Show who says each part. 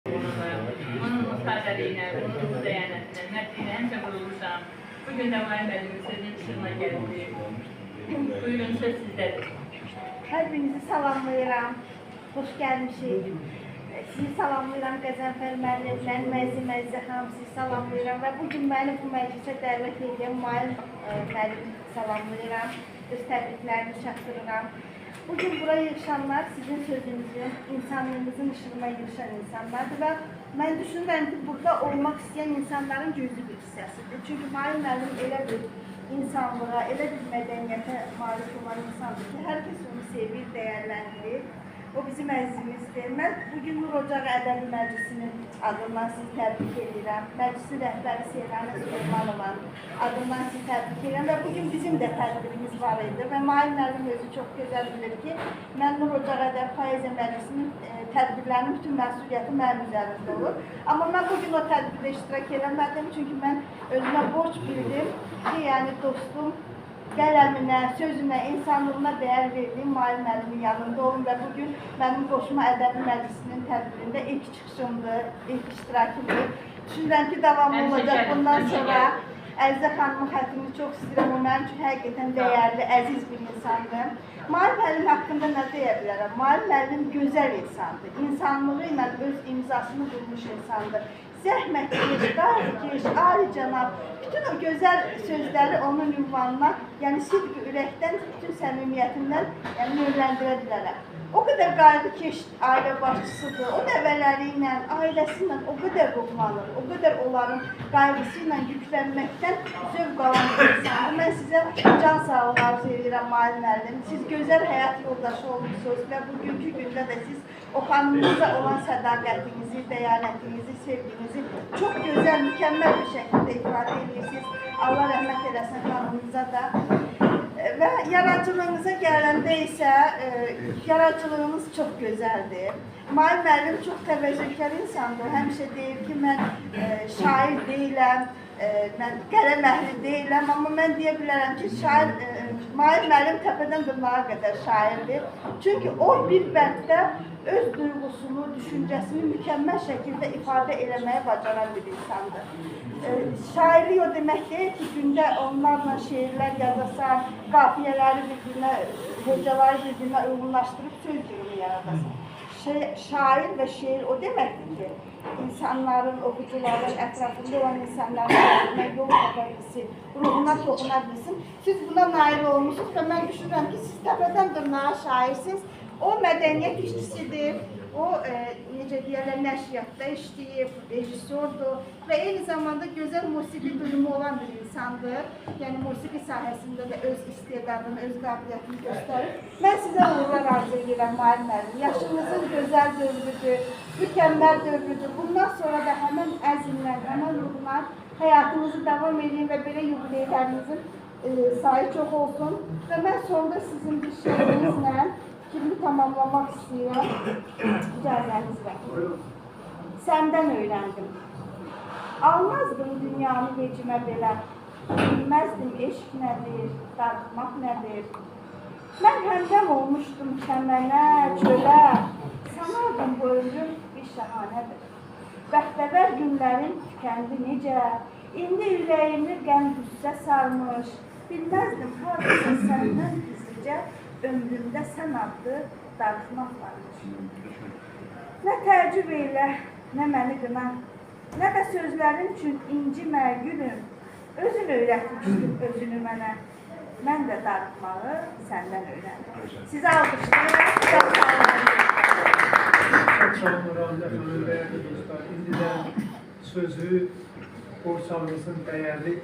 Speaker 1: Onun sadəliyinə, onun dəyanətinə, mərdliyinə həmişə qurulmuşam. Bugün də Mahir müəllimin sözünün dışına gəldi. Buyurun, söz sizdədir.
Speaker 2: Hər birinizi salamlayıram. Xoş gəlmişik. Sizi salamlayıram Qəzənfər müəllim, mənim əziz xanım, sizi salamlayıram və bugün məni bu məclisə dəvət edən Mahir müəllimi salamlayıram. Öz təbriklərimi çatdırıram. Bugün buraya yığışanlar sizin sözünüzün, insanlığınızın ışığına yığışan insanlardır və mən düşünürəm ki, burada olmaq istəyən insanların gözü bir hissəsidir. Çünki Mahir müəllim elə bir insanlığa, elə bir mədəniyyətə malik olan insandır ki, hər kəs onu sevir, dəyərləndirir. O bizim əzizimizdir. Mən bugün Nur Ocağı Ədəbi Məclisinin adından sizi təbrik edirəm. Məclisin rəhbəri Seyranə Süleymanova adından sizi təbrik edirəm və bugün bizim də tədbirimiz var idi və Mahir müəllim özü çox gözəl bilir ki, mən Nur Ocağı Ədəbi Poeziya Məclisinin tədbirlərinin bütün məsuliyyəti mənim üzərimdə olur. Amma mən bugün o tədbirdə iştirak eləmədim, çünki mən özümə borc bildim ki, yəni dostum, qələminə, sözünə, insanlığına dəyər verdiyim Mahir müəllimin yanında olun və bugün mənim Qoşma Ədəbi Məclisinin tədbirində ilk çıxışımdır, ilk iştirakımdır. Düşünürəm ki, davamlı olacaq bundan sonra. Əzizə xanımın xətrini çox istəyirəm, o mənim üçün həqiqətən dəyərli, əziz bir insandır. Mahir müəllim haqqında nə deyə bilərəm? Mahir müəllim gözəl insandır, insanlığı ilə öz imzasını vurmuş insandır. Zəhmətkeş, qarikeş, alicənab, bütün o gözəl sözləri onun ünvanına, yəni sidq-i ürəkdən, bütün səmimiyyətindən növləndirə bilərəm. O qədər qayğıkeş ailə başçısıdır, o nəvələri ilə, ailəsi ilə o qədər ruhlanır, o qədər onların qayğısı ilə yüklənməkdən zövq alan bir insandır. Mən sizə can sağlığı arzu edirəm Mahir müəllim. Siz gözəl həyat yoldaşı olmuşsunuz və bugünkü gündə də siz o xanımınıza olan sədaqətinizi, dəyanətinizi, sevginizi çox gözəl, mükəmməl bir şəkildə ifadə edirsiniz. Allah rəhmət eləsin xanımınıza da. Və yaradıcılığınıza gələndə isə yaradıcılığınız çox gözəldir. Mahir müəllim çox təvəzzülkar insandır. O həmişə deyir ki, mən şair deyiləm, mən qələm əhli deyiləm, amma mən deyə bilərəm ki, Mahir müəllim təpədən dırnağa qədər şairdir. Çünki o bir bənddə öz duyğusunu, düşüncəsini mükəmməl şəkildə ifadə eləməyə bacaran bir insandır. Şairlik o demək deyil ki, gündə onlarla şeirlər yazasan, qafiyələri bir-birinə, hecaları bir-birinə uyğunlaşdırıb söz yığını yaradasan. Şair və şeir o deməkdir ki, insanların, oxucuların, ətrafında olan insanların yol tapa bilsin, ruhuna toxuna bilsin. Siz buna nail olmuşsunuz və mən düşünürəm ki, siz təpədən dırnağa şairsiniz. O mədəniyyət işçisidir, o necə deyərlər, nəşriyyatda işləyib, rejissordur və eyni zamanda gözəl musiqi duyumu olan bir insandır. Yəni musiqi sahəsində də öz istedadını, öz qabiliyyətini göstərir. Mən sizə uğurlar arzu edirəm Mahir müəllim. Yaşınızın gözəl dövrüdür, mükəmməl dövrüdür. Bundan sonra da həmin əzmlə, həmin ruhla həyatınızı davam edin və belə yubileylərinizin sayı çox olsun. Və mən sonda sizin bir şeirinizlə fikrimi tamamlamaq istəyirəm, icazənizlə. Səndən öyrəndim. Almazdım dünyanı vecimə belə, bilməzdim eşq nədir, darıxmaq nədir. Mən həmdəm olmuşdum çəmənə, çölə, sanardım bu ömrüm bir şəhanədir. Bəxtəvər günlərin tükəndi necə, indi ürəyimi qəm-qüssə sarmış, bilməzdim hardasa səndən gizlicə, ömrümdə sən adlı darıxmaq varmış. Nə təəccüb elə, nə məni qına, nə də sözlərin üçün incimə gülüm. Özün öyrətmişdin özünü mənə, mən də darıxmağı səndən öyrəndim. Sizə alqışlayıram, çox sağ olun.
Speaker 3: Çox sağ olun, dəyərli dostlar. İndi də sözü Borçalımızın dəyərli